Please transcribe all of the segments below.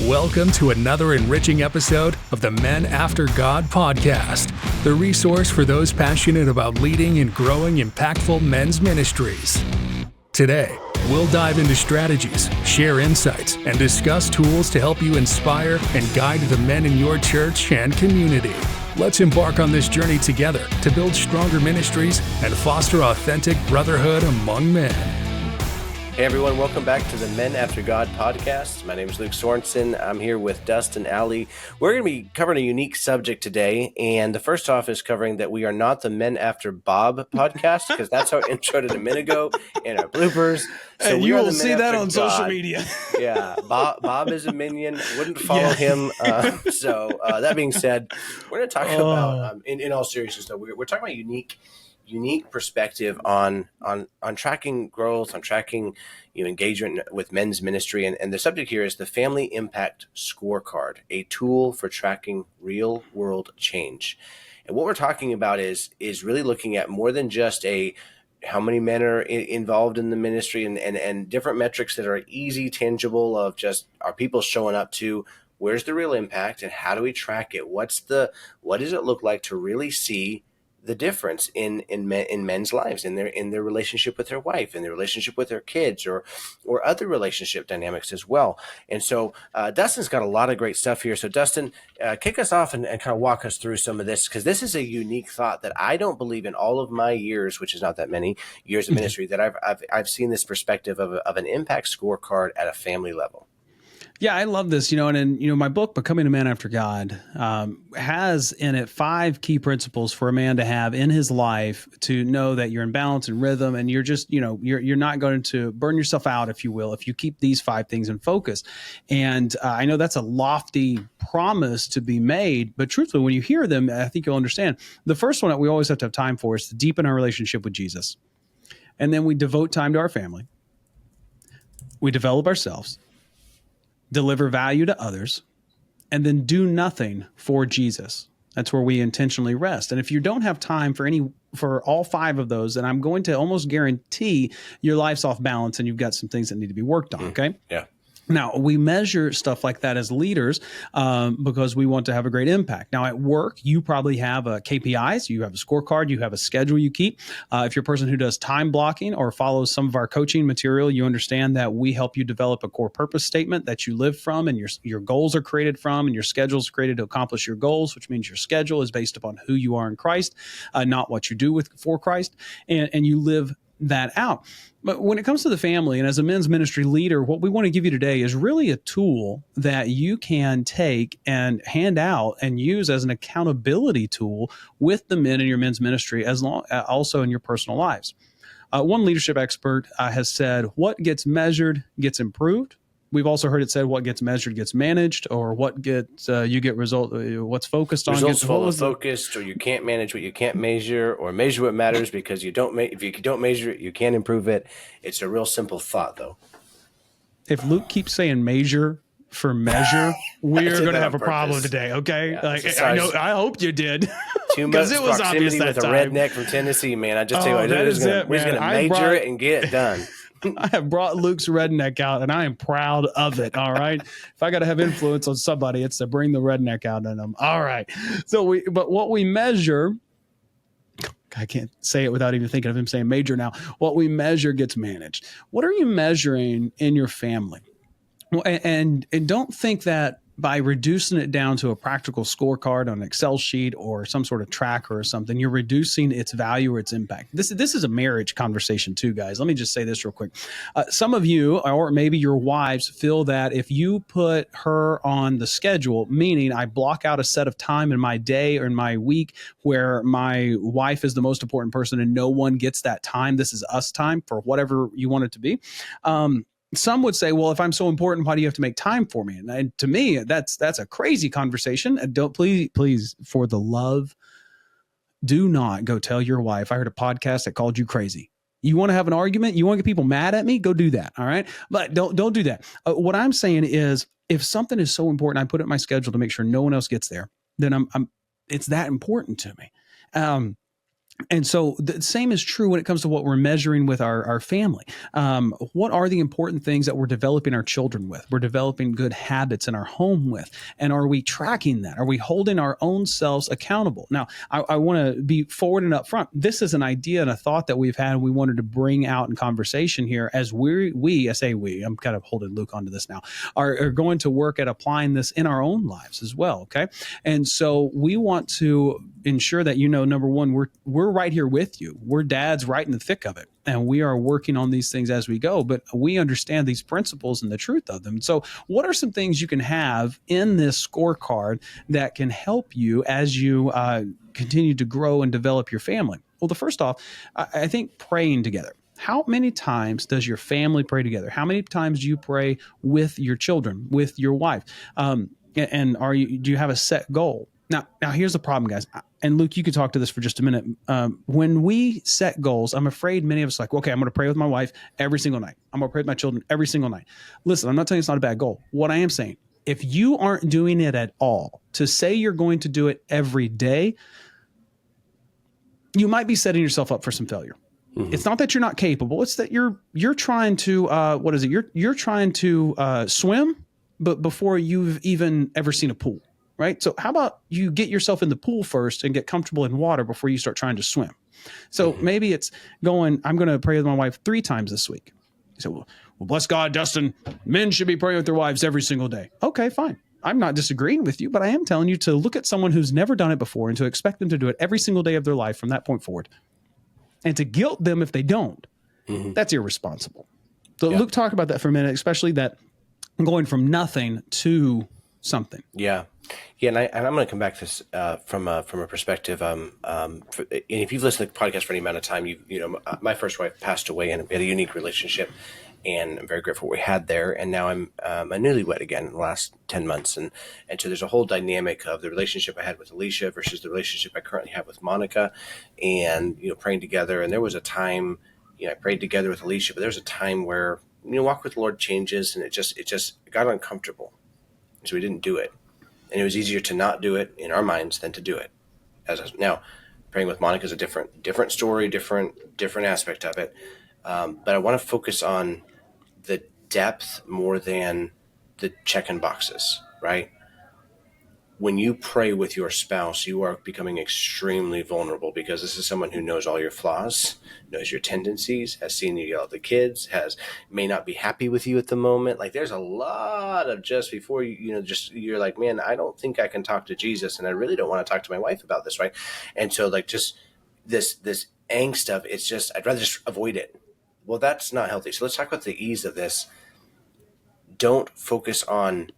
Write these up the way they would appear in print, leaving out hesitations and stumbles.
Welcome to another enriching episode of the Men After God podcast, the resource for those passionate about leading and growing impactful men's ministries. Today, we'll dive into strategies, share insights, and discuss tools to help you inspire and guide the men in your church and community. Let's embark on this journey together to build stronger ministries and foster authentic brotherhood among men. Hey everyone, welcome back to the Men After God podcast. My name is Luke Sorensen. I'm here with Dustin, Ali. We're going to be covering a unique subject today, and the first off is covering that we are not the Men After Bob podcast, because that's our intro to the minute ago and our bloopers. So and you will see that on social media. Yeah, Bob is a minion. Wouldn't follow him. So that being said, we're going to talk about, in all seriousness, though, we're talking about unique perspective on tracking growth, on tracking engagement with men's ministry, and the subject here is the Family Impact Scorecard, a tool for tracking real world change. And what we're talking about is really looking at more than just how many men are involved in the ministry and different metrics that are easy, tangible, of just are people showing up to, where's the real impact and how do we track it? What does it look like to really see the difference in men's lives, in their relationship with their wife, in their relationship with their kids, or other relationship dynamics as well. And so Dustin's got a lot of great stuff here. So Dustin, kick us off and kind of walk us through some of this, because this is a unique thought that I don't believe in all of my years, which is not that many years of ministry, that I've seen this perspective of an impact scorecard at a family level. Yeah, I love this, and my book, Becoming a Man After God, has in it 5 key principles for a man to have in his life to know that you're in balance and rhythm, and you're just, you're not going to burn yourself out, if you will, if you keep these 5 things in focus. And I know that's a lofty promise to be made, but truthfully, when you hear them, I think you'll understand. The first one that we always have to have time for is to deepen our relationship with Jesus. And then we devote time to our family. We develop ourselves, deliver value to others, and then do nothing for Jesus. That's where we intentionally rest. And if you don't have time for all 5 of those, then I'm going to almost guarantee your life's off balance and you've got some things that need to be worked on. Okay. Yeah. Now, we measure stuff like that as leaders because we want to have a great impact. Now, at work, you probably have KPIs, you have a scorecard, you have a schedule you keep. If you're a person who does time blocking or follows some of our coaching material, you understand that we help you develop a core purpose statement that you live from, and your goals are created from, and your schedule is created to accomplish your goals, which means your schedule is based upon who you are in Christ, not what you do for Christ, and you live that out. But when it comes to the family, and as a men's ministry leader, what we want to give you today is really a tool that you can take and hand out and use as an accountability tool with the men in your men's ministry, also in your personal lives. One leadership expert has said, what gets measured gets improved. We've also heard it said, what gets measured gets managed, or what gets what's focused on results focused, or you can't manage what you can't measure, or measure what matters because if you don't measure it, you can't improve it. It's a real simple thought, though. If Luke keeps saying measure for measure, we're going to have a problem today. Okay, yeah, I hope you did. Too much it was proximity with a redneck from Tennessee, man. I just tell you what, we're going to major it and get it done. I have brought Luke's redneck out, and I am proud of it. All right. If I got to have influence on somebody, it's to bring the redneck out in them. All right. But what we measure, I can't say it without even thinking of him saying major now. What we measure gets managed. What are you measuring in your family? Well, and don't think that by reducing it down to a practical scorecard on an Excel sheet or some sort of tracker or something, you're reducing its value or its impact. This is a marriage conversation too, guys. Let me just say this real quick. Some of you, or maybe your wives, feel that if you put her on the schedule, meaning I block out a set of time in my day or in my week where my wife is the most important person and no one gets that time, this is us time for whatever you want it to be. Some would say, well, if I'm so important, why do you have to make time for me? And to me, that's a crazy conversation. And don't please, for the love, do not go tell your wife, I heard a podcast that called you crazy. You want to have an argument? You want to get people mad at me? Go do that. All right. But don't do that. What I'm saying is, if something is so important, I put it in my schedule to make sure no one else gets there, then it's that important to me. And so the same is true when it comes to what we're measuring with our family. What are the important things that we're developing our children with? We're developing good habits in our home with. And are we tracking that? Are we holding our own selves accountable? Now, I want to be forward and upfront. This is an idea and a thought that we've had, and we wanted to bring out in conversation here as I say we, I'm kind of holding Luke onto this now, are going to work at applying this in our own lives as well. Okay. And so we want to ensure that, number one, we're right here with you. We're dads right in the thick of it. And we are working on these things as we go, but we understand these principles and the truth of them. So what are some things you can have in this scorecard that can help you as you continue to grow and develop your family? Well, the first off, I think praying together. How many times does your family pray together? How many times do you pray with your children, with your wife? And do you have a set goal? Now here's the problem, guys. And Luke, you could talk to this for just a minute. When we set goals, I'm afraid many of us are like, okay, I'm going to pray with my wife every single night. I'm going to pray with my children every single night. Listen, I'm not telling you it's not a bad goal. What I am saying, if you aren't doing it at all, to say you're going to do it every day, you might be setting yourself up for some failure. Mm-hmm. It's not that you're not capable. It's that you're trying to, You're trying to swim, but before you've even ever seen a pool. Right. So how about you get yourself in the pool first and get comfortable in water before you start trying to swim? So maybe it's I'm going to pray with my wife 3 times this week. You say, well, bless God, Dustin, men should be praying with their wives every single day. Okay, fine. I'm not disagreeing with you, but I am telling you to look at someone who's never done it before and to expect them to do it every single day of their life from that point forward. And to guilt them if they don't, that's irresponsible. So Luke talked about that for a minute, especially that going from nothing to something. Yeah. Yeah, and I'm going to come back to this from a perspective. And if you've listened to the podcast for any amount of time, my first wife passed away, and we had a unique relationship, and I'm very grateful we had there. And now I'm a newlywed again in the last 10 months, and so there's a whole dynamic of the relationship I had with Alicia versus the relationship I currently have with Monica, and praying together. And there was a time, I prayed together with Alicia, but there was a time where walk with the Lord changes, and it just got uncomfortable, so we didn't do it. And it was easier to not do it in our minds than to do it. Now, praying with Monica is a different story, different aspect of it. But I want to focus on the depth more than the check-in boxes, right? When you pray with your spouse, you are becoming extremely vulnerable, because this is someone who knows all your flaws, knows your tendencies, has seen you yell at the kids, may not be happy with you at the moment. Like, there's a lot of just before you're like, man, I don't think I can talk to Jesus, and I really don't want to talk to my wife about this, right? And so like just this angst of it's just, I'd rather just avoid it. Well, that's not healthy. So let's talk about the ease of this. Don't focus on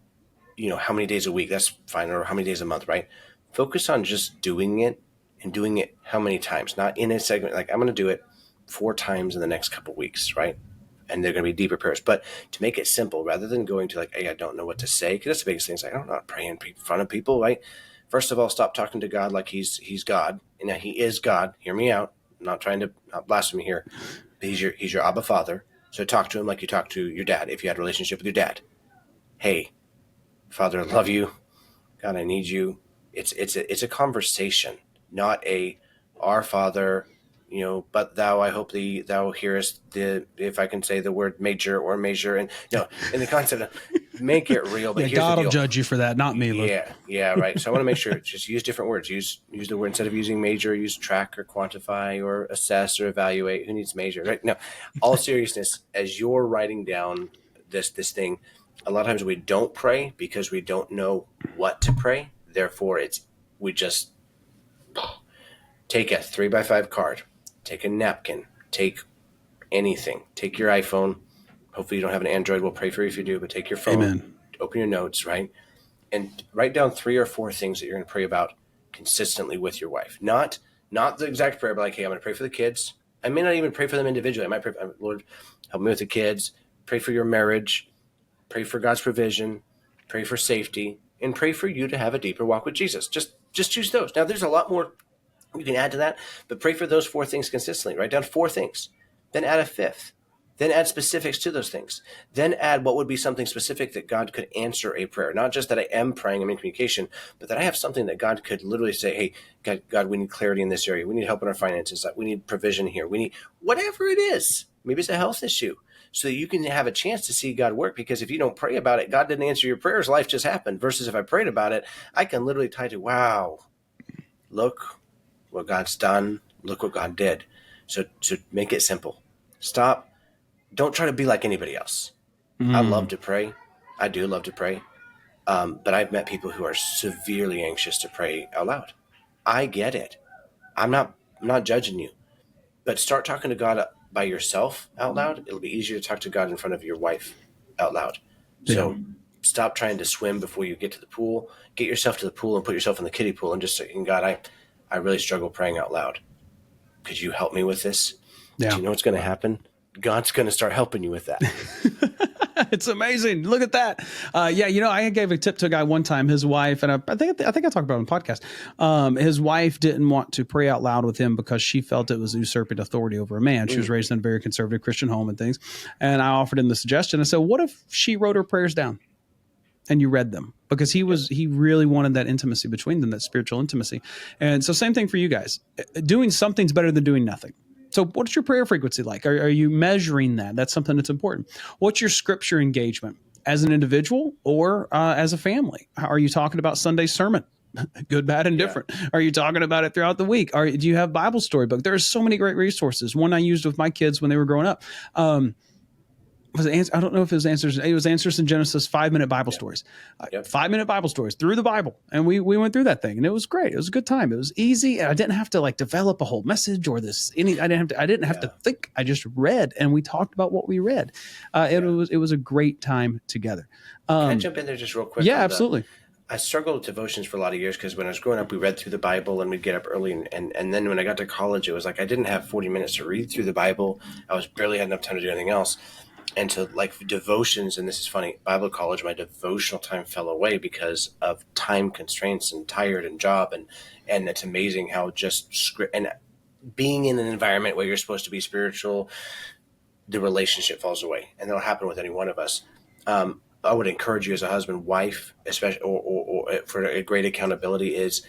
how many days a week, that's fine, or how many days a month, right? Focus on just doing it, and doing it how many times, not in a segment. Like, I'm going to do it 4 times in the next couple of weeks, right? And they're going to be deeper prayers. But to make it simple, rather than going to like, hey, I don't know what to say, because that's the biggest thing. Is like, I'm not praying in front of people, right? First of all, stop talking to God like he's God. And he is God. Hear me out. I'm not trying to blaspheme here. But he's your Abba Father. So talk to him like you talk to your dad if you had a relationship with your dad. Hey, Father, I love you. God, I need you. It's a conversation, not a Our Father, but thou, I hope thou hearest if I can say the word major or measure. And in the concept of make it real. But God will judge you for that, not me, Luke. Yeah, right. So I want to make sure, just use different words. Use the word, instead of using major, use track or quantify or assess or evaluate. Who needs major, right? No, all seriousness, as you're writing down this thing, a lot of times we don't pray because we don't know what to pray. Therefore, we just take a 3x5 card, take a napkin, take anything, take your iPhone. Hopefully you don't have an Android. We'll pray for you if you do, but take your phone, Amen. Open your notes, right? And write down 3 or 4 things that you're going to pray about consistently with your wife. Not the exact prayer, but like, hey, I'm going to pray for the kids. I may not even pray for them individually. I might pray, Lord, help me with the kids, pray for your marriage, pray for God's provision, pray for safety, and pray for you to have a deeper walk with Jesus. Just choose those. Now, there's a lot more you can add to that, but pray for those 4 things consistently. Write down 4 things. Then add a 5th. Then add specifics to those things. Then add what would be something specific that God could answer a prayer. Not just that I am praying, I'm in communication, but that I have something that God could literally say, hey, God, we need clarity in this area. We need help in our finances. We need provision here. We need whatever it is. Maybe it's a health issue. So that you can have a chance to see God work. Because if you don't pray about it, God didn't answer your prayers. Life just happened. Versus if I prayed about it, I can literally tie to, wow, look what God's done. Look what God did. So make it simple. Stop. Don't try to be like anybody else. I love to pray. I do love to pray. But I've met people who are severely anxious to pray out loud. I get it. I'm not judging you. But start talking to God by yourself out loud. It'll be easier to talk to God in front of your wife out loud. So stop trying to swim before you get to the pool. Get yourself to the pool and put yourself in the kiddie pool and just say, God, I really struggle praying out loud. Could you help me with this? Yeah. Do you know what's going to happen? God's going to start helping you with that. It's amazing. Look at that. I gave a tip to a guy one time, his wife, and I think I talked about it on the podcast. His wife didn't want to pray out loud with him because she felt it was usurping authority over a man. She was raised in a very conservative Christian home and things. And I offered him the suggestion. I said, what if she wrote her prayers down and you read them? Because he really wanted that intimacy between them, that spiritual intimacy. And so same thing for you guys. Doing something's better than doing nothing. So what's your prayer frequency like? Are you measuring that? That's something that's important. What's your scripture engagement as an individual or as a family? Are you talking about Sunday's sermon? Good, bad, and different. Yeah. Are you talking about it throughout the week? Do you have Bible storybook? There are so many great resources. One I used with my kids when they were growing up. I don't know if it was Answers. It was Answers in Genesis, 5-minute Bible stories, 5-minute Bible stories through the Bible. And we went through that thing and it was great. It was a good time. It was easy. And I didn't have to develop a whole message or I didn't have to think. I just read and we talked about what we read. It was a great time together. Can I jump in there just real quick? Yeah, absolutely. I struggled with devotions for a lot of years because when I was growing up, we read through the Bible and we'd get up early. And then when I got to college, it was like I didn't have 40 minutes to read through the Bible. I was barely had enough time to do anything else. And to devotions, and this is funny, Bible college, my devotional time fell away because of time constraints and tired and job. And it's amazing how just script and being in an environment where you're supposed to be spiritual, the relationship falls away. And that'll happen with any one of us. I would encourage you as a husband, wife, especially, or for a great accountability is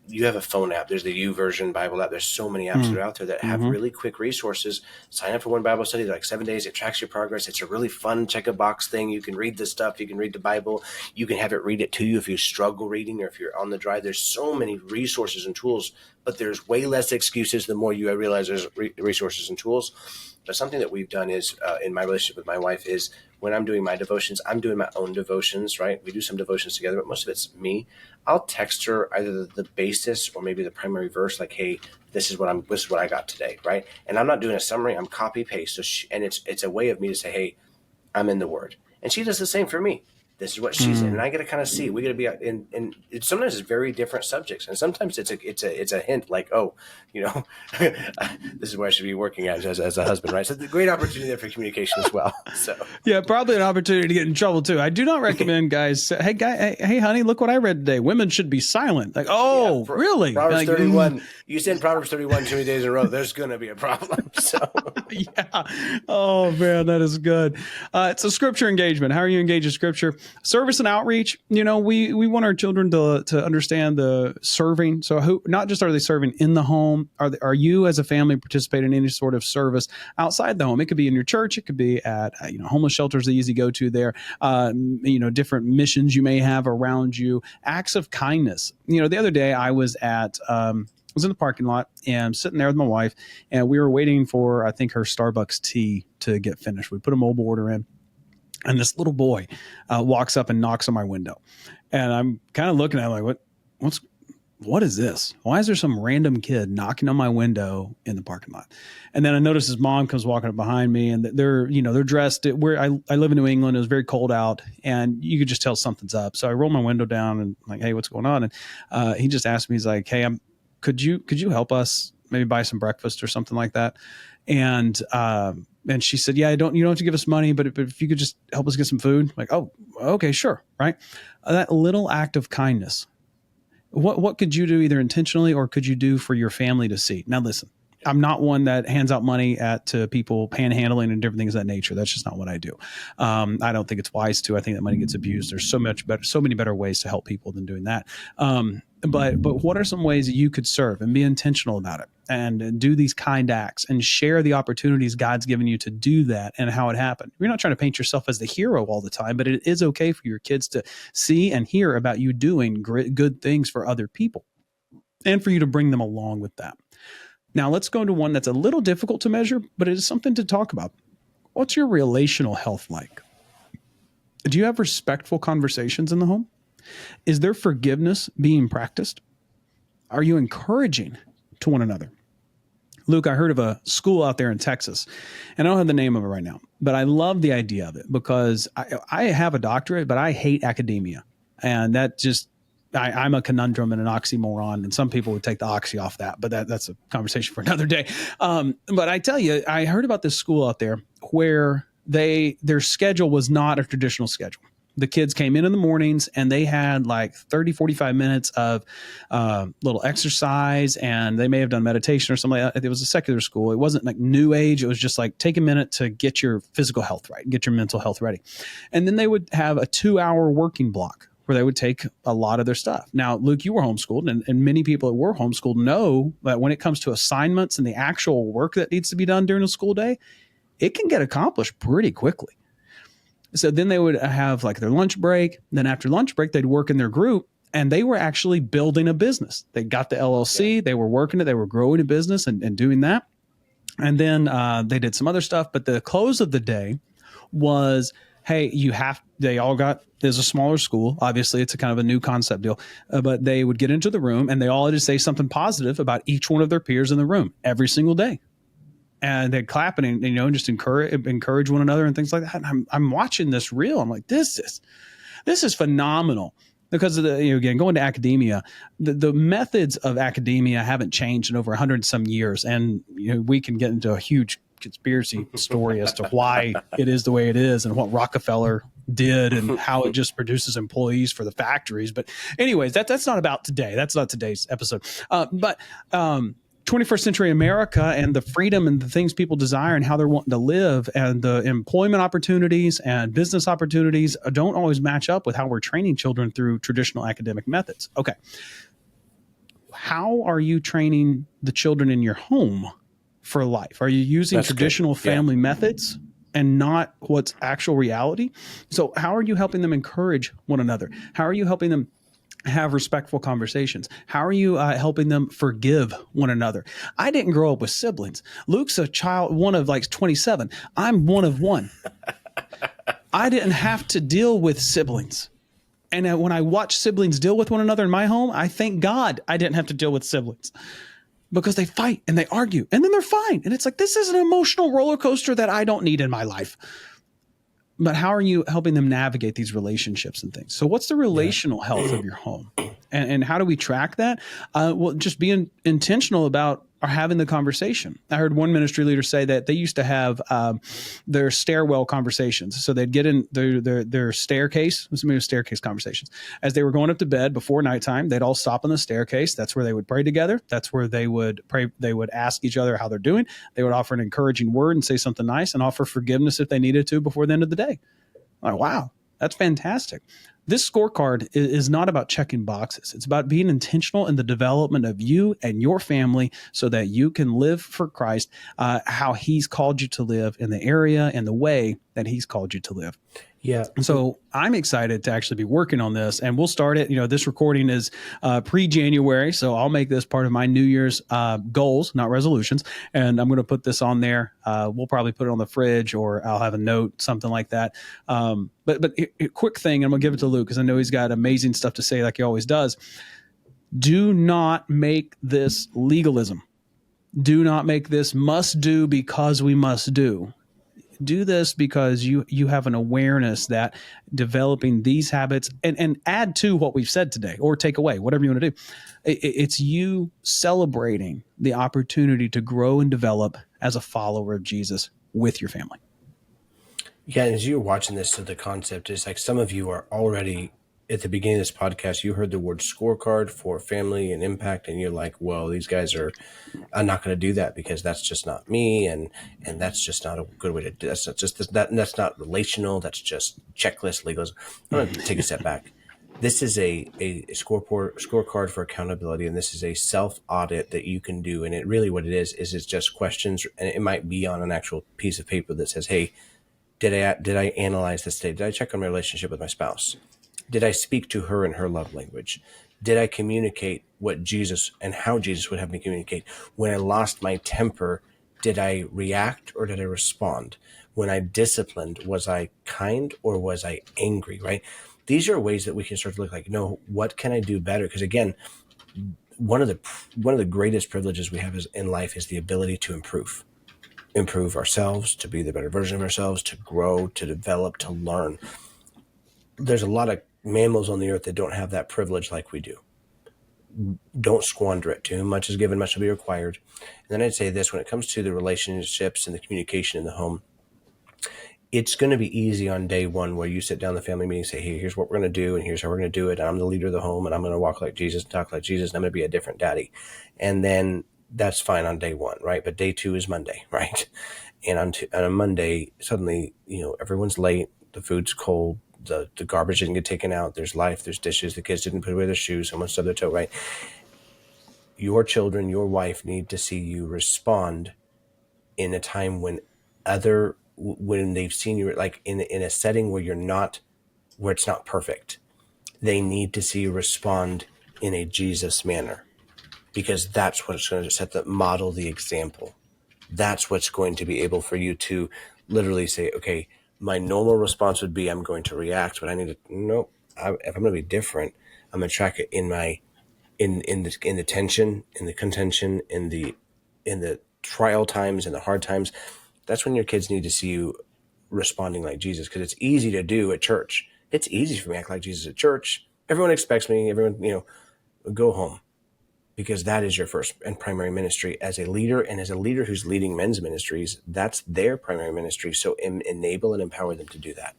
you have a phone app. There's the YouVersion Bible app. There's so many apps that are out there that have really quick resources. Sign up for one Bible study, 7 days. It tracks your progress. It's a really fun check a box thing. You can read this stuff. You can read the Bible. You can have it read it to you if you struggle reading or if you're on the drive. There's so many resources and tools, but there's way less excuses the more you realize there's resources and tools. But something that we've done is in my relationship with my wife is when I'm doing my devotions, I'm doing my own devotions, right? We do some devotions together, but most of it's me. I'll text her either the basis or maybe the primary verse, like, hey, this is what I got today, right? And I'm not doing a summary, I'm copy paste. So it's a way of me to say, hey, I'm in the Word. And she does the same for me. This is what she's in, and I got to kind of see. We got to be in. Sometimes it's very different subjects, and sometimes it's a hint, like, oh, this is where I should be working at as a husband, right? So it's a great opportunity there for communication as well. So yeah, probably an opportunity to get in trouble too. I do not recommend guys. Hey, honey, look what I read today. Women should be silent. Really? Proverbs 31. You send Proverbs 31 too many days in a row. There's going to be a problem. So yeah. Oh man, that is good. It's a scripture engagement. How are you engaged in scripture? Service and outreach, we want our children to understand the serving. So not just are they serving in the home, are you as a family participating in any sort of service outside the home? It could be in your church. It could be at, homeless shelters, the easy go-to there, different missions you may have around you, acts of kindness. The other day I was in the parking lot and sitting there with my wife and we were waiting for, I think, her Starbucks tea to get finished. We put a mobile order in. And this little boy walks up and knocks on my window. And I'm kind of looking at him like, what is this? Why is there some random kid knocking on my window in the parking lot? And then I notice his mom comes walking up behind me and they're dressed where I live in New England. It was very cold out and you could just tell something's up. So I roll my window down and I'm like, hey, what's going on? And he just asked me, he's like, hey, could you help us maybe buy some breakfast or something like that? And she said, yeah, you don't have to give us money, but if you could just help us get some food. I'm like, oh, okay, sure. Right. That little act of kindness. What could you do either intentionally or could you do for your family to see? Now, listen, I'm not one that hands out money to people panhandling and different things of that nature. That's just not what I do. I don't think it's wise to. I think that money gets abused. There's so many better ways to help people than doing that. But what are some ways that you could serve and be intentional about it and do these kind acts and share the opportunities God's given you to do that and how it happened? You're not trying to paint yourself as the hero all the time, but it is okay for your kids to see and hear about you doing good things for other people and for you to bring them along with that. Now, let's go into one that's a little difficult to measure, but it is something to talk about. What's your relational health like? Do you have respectful conversations in the home? Is there forgiveness being practiced? Are you encouraging to one another? Luke, I heard of a school out there in Texas, and I don't have the name of it right now, but I love the idea of it because I have a doctorate, but I hate academia. And that just, I'm a conundrum and an oxymoron, and some people would take the oxy off that, but that's a conversation for another day. But I tell you, I heard about this school out there where their schedule was not a traditional schedule. The kids came in the mornings and they had like 30, 45 minutes of little exercise, and they may have done meditation or something like that. It was a secular school. It wasn't like new age. It was just like take a minute to get your physical health right, get your mental health ready. And then they would have a 2-hour working block where they would take a lot of their stuff. Now, Luke, you were homeschooled, and many people that were homeschooled know that when it comes to assignments and the actual work that needs to be done during a school day, it can get accomplished pretty quickly. So then they would have like their lunch break. Then after lunch break, they'd work in their group, and they were actually building a business. They got the LLC, they were working it, they were growing a business and doing that. And then they did some other stuff. But the close of the day was, hey, there's a smaller school. Obviously, it's a kind of a new concept deal. But they would get into the room, and they all had to say something positive about each one of their peers in the room every single day. And they'd clap and just encourage one another and things like that. And I'm watching this reel. I'm like, this is phenomenal. Because of again, going to academia, the methods of academia haven't changed in over 100 and some years. And we can get into a huge conspiracy story as to why it is the way it is and what Rockefeller did and how it just produces employees for the factories. But anyways, that's not about today. That's not today's episode. But 21st century America and the freedom and the things people desire and how they're wanting to live and the employment opportunities and business opportunities don't always match up with how we're training children through traditional academic methods. Okay. How are you training the children in your home for life? Are you using traditional family methods and not what's actual reality? So how are you helping them encourage one another? How are you helping them have respectful conversations? How are you helping them forgive one another? I didn't grow up with siblings. Luke's a child, one of like 27. I'm one of one. I didn't have to deal with siblings. And when I watch siblings deal with one another in my home, I thank God I didn't have to deal with siblings, because they fight and they argue and then they're fine. And it's like, this is an emotional roller coaster that I don't need in my life. But how are you helping them navigate these relationships and things? So what's the relational health of your home? And how do we track that? Well, just being intentional about having the conversation. I heard one ministry leader say that they used to have their stairwell conversations. So they'd get in their staircase, staircase conversations. As they were going up to bed before nighttime, they'd all stop on the staircase. That's where they would pray together. That's where they would pray. They would ask each other how they're doing. They would offer an encouraging word and say something nice and offer forgiveness if they needed to before the end of the day. I'm like, wow, that's fantastic. This scorecard is not about checking boxes. It's about being intentional in the development of you and your family so that you can live for Christ, how he's called you to live in the area and the way that he's called you to live. Yeah. So I'm excited to actually be working on this, and we'll start it. This recording is pre-January, so I'll make this part of my New Year's goals, not resolutions. And I'm going to put this on there. We'll probably put it on the fridge, or I'll have a note, something like that. But a quick thing, and I'm going to give it to Luke because I know he's got amazing stuff to say like he always does. Do not make this legalism. Do not make this must do because we must do. Do this because you have an awareness that developing these habits and add to what we've said today, or take away, whatever you want to do. It's you celebrating the opportunity to grow and develop as a follower of Jesus with your family. Yeah, as you're watching this, so the concept is like some of you are already at the beginning of this podcast, you heard the word scorecard for family and impact, and you're like, well, these guys are, I'm not going to do that because that's just not me. And that's just not a good way to do. That's not just that's not relational. That's just checklist legalism. I'm going to take a step back. This is a scorecard for accountability, and this is a self-audit that you can do. And it really, what it is it's just questions, and it might be on an actual piece of paper that says, hey, did I analyze this today? Did I check on my relationship with my spouse? Did I speak to her in her love language? Did I communicate what Jesus and how Jesus would have me communicate? When I lost my temper, did I react or did I respond? When I disciplined, was I kind or was I angry, right? These are ways that we can start to look like, no, what can I do better? Because again, one of the greatest privileges we have in life is the ability to improve ourselves, to be the better version of ourselves, to grow, to develop, to learn. There's a lot of mammals on the earth that don't have that privilege like we do. Don't squander it. To whom much is given, much will be required. And then I'd say this, when it comes to the relationships and the communication in the home, it's going to be easy on day one where you sit down in the family meeting and say, hey, here's what we're going to do, and here's how we're going to do it. And I'm the leader of the home, and I'm going to walk like Jesus and talk like Jesus, and I'm going to be a different daddy. And then that's fine on day one, right? But day two is Monday, right? And on a Monday, suddenly, everyone's late, the food's cold, the garbage didn't get taken out, there's life, there's dishes, the kids didn't put away their shoes, someone stubbed their toe, right? Your children, your wife need to see you respond in a time when they've seen you, like in a setting where it's not perfect. They need to see you respond in a Jesus manner, because that's what's going to model the example. That's what's going to be able for you to literally say, okay, my normal response would be, I'm going to react, but I need to, nope. If I'm going to be different, I'm going to track it in the tension, in the contention, in the trial times, in the hard times. That's when your kids need to see you responding like Jesus, because it's easy to do at church. It's easy for me to act like Jesus at church. Everyone expects me. Everyone, go home, because that is your first and primary ministry as a leader, and as a leader who's leading men's ministries, that's their primary ministry. So enable and empower them to do that.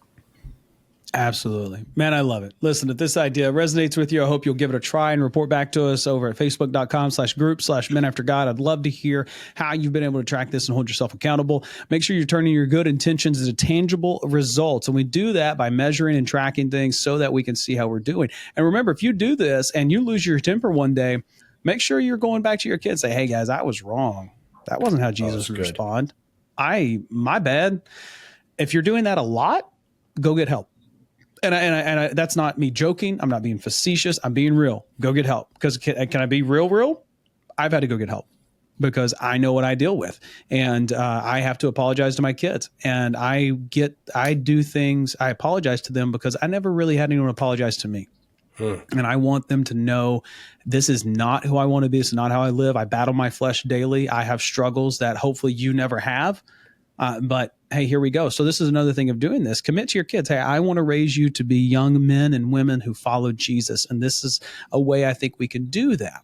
Absolutely. Man, I love it. Listen, if this idea resonates with you, I hope you'll give it a try and report back to us over at facebook.com/group/men-after-God. I'd love to hear how you've been able to track this and hold yourself accountable. Make sure you're turning your good intentions into tangible results. And we do that by measuring and tracking things so that we can see how we're doing. And remember, if you do this and you lose your temper one day, make sure you're going back to your kids. Say, hey guys, I was wrong. That wasn't how Jesus would respond. My bad. If you're doing that a lot, go get help. And that's not me joking. I'm not being facetious. I'm being real. Go get help. Because can I be real? I've had to go get help because I know what I deal with, and I have to apologize to my kids. And I do things. I apologize to them because I never really had anyone apologize to me. And I want them to know this is not who I want to be. This is not how I live. I battle my flesh daily. I have struggles that hopefully you never have. But hey, here we go. So this is another thing of doing this. Commit to your kids. Hey, I want to raise you to be young men and women who follow Jesus. And this is a way I think we can do that.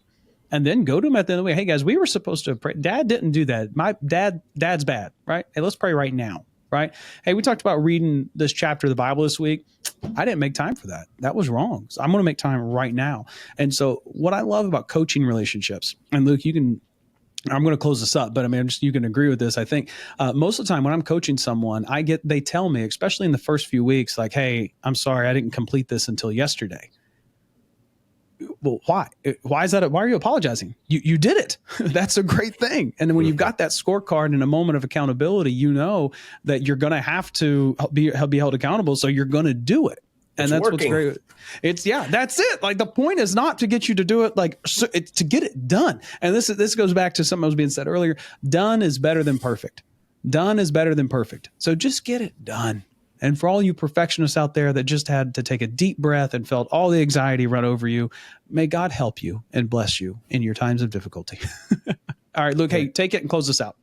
And then go to them at the end of the way. Hey guys, we were supposed to pray. Dad didn't do that. My dad's bad, right? Hey, let's pray right now, right? Hey, we talked about reading this chapter of the Bible this week. I didn't make time for that. That was wrong. So I'm going to make time right now. And so what I love about coaching relationships, and Luke, I'm going to close this up, but I mean, you can agree with this. I think most of the time when I'm coaching someone, they tell me, especially in the first few weeks, like, hey, I'm sorry, I didn't complete this until yesterday. Well, why? Why is that? Why are you apologizing? You did it. That's a great thing. And then when you've got that scorecard in a moment of accountability, you know that you're going to have to be held accountable. So you're going to do it. And that's working. What's great. That's it. Like the point is not to get you to do it, it's to get it done. And this goes back to something that was being said earlier. Done is better than perfect. Done is better than perfect. So just get it done. And for all you perfectionists out there that just had to take a deep breath and felt all the anxiety run over you, may God help you and bless you in your times of difficulty. All right, Luke, hey, take it and close this out.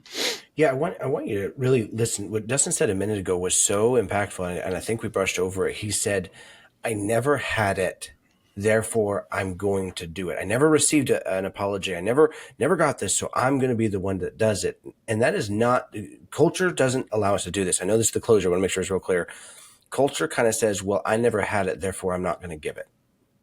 Yeah, I want you to really listen. What Dustin said a minute ago was so impactful, and I think we brushed over it. He said, I never had it, therefore I'm going to do it. I never received an apology. I never got this, so I'm going to be the one that does it. And that is not, culture doesn't allow us to do this. I know this is the closure. I want to make sure it's real clear. culture kind of says, well, I never had it, therefore I'm not going to give it.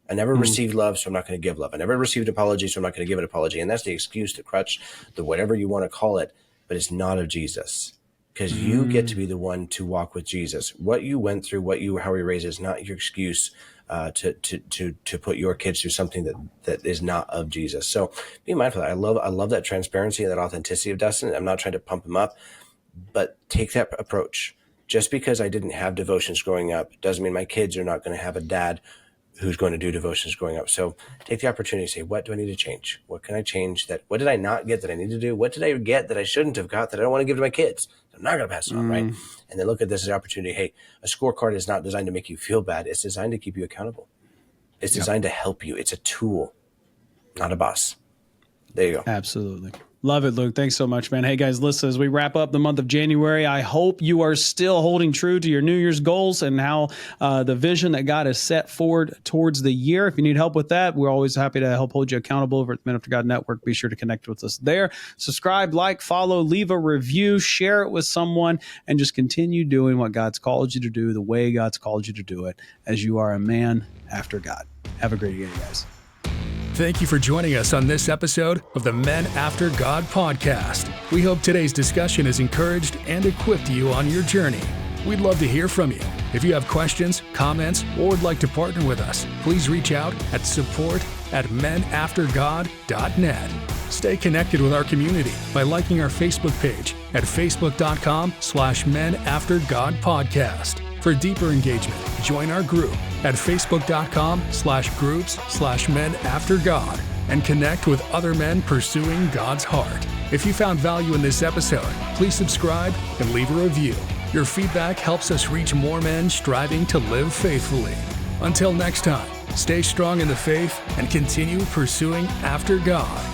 I never received love, so I'm not going to give love. I never received apology, so I'm not going to give an apology. And that's the excuse, the crutch, the whatever you want to call it, but it's not of Jesus. Because you get to be the one to walk with Jesus. What you went through, how you raised is not your excuse to put your kids through something that is not of Jesus. So be mindful of that. I love that transparency and that authenticity of Dustin. I'm not trying to pump him up, but take that approach. Just because I didn't have devotions growing up doesn't mean my kids are not going to have a dad who's going to do devotions growing up. So take the opportunity to say, what do I need to change? What can I change? What did I not get that I need to do? What did I get that I shouldn't have got that I don't want to give to my kids? I'm not going to pass it on, right? And then look at this as an opportunity. Hey, a scorecard is not designed to make you feel bad. It's designed to keep you accountable. It's designed to help you. It's a tool, not a boss. There you go. Absolutely. Love it, Luke. Thanks so much, man. Hey, guys, listen, as we wrap up the month of January, I hope you are still holding true to your New Year's goals and how the vision that God has set forward towards the year. If you need help with that, we're always happy to help hold you accountable over at the Men After God Network. Be sure to connect with us there. Subscribe, like, follow, leave a review, share it with someone, and just continue doing what God's called you to do the way God's called you to do it as you are a man after God. Have a great day, guys. Thank you for joining us on this episode of the Men After God podcast. We hope today's discussion has encouraged and equipped you on your journey. We'd love to hear from you. If you have questions, comments, or would like to partner with us, please reach out at support@menaftergod.net. Stay connected with our community by liking our Facebook page at facebook.com/menaftergodpodcast. For deeper engagement, join our group at facebook.com/groups/menaftergod and connect with other men pursuing God's heart. If you found value in this episode, please subscribe and leave a review. Your feedback helps us reach more men striving to live faithfully. Until next time, stay strong in the faith and continue pursuing after God.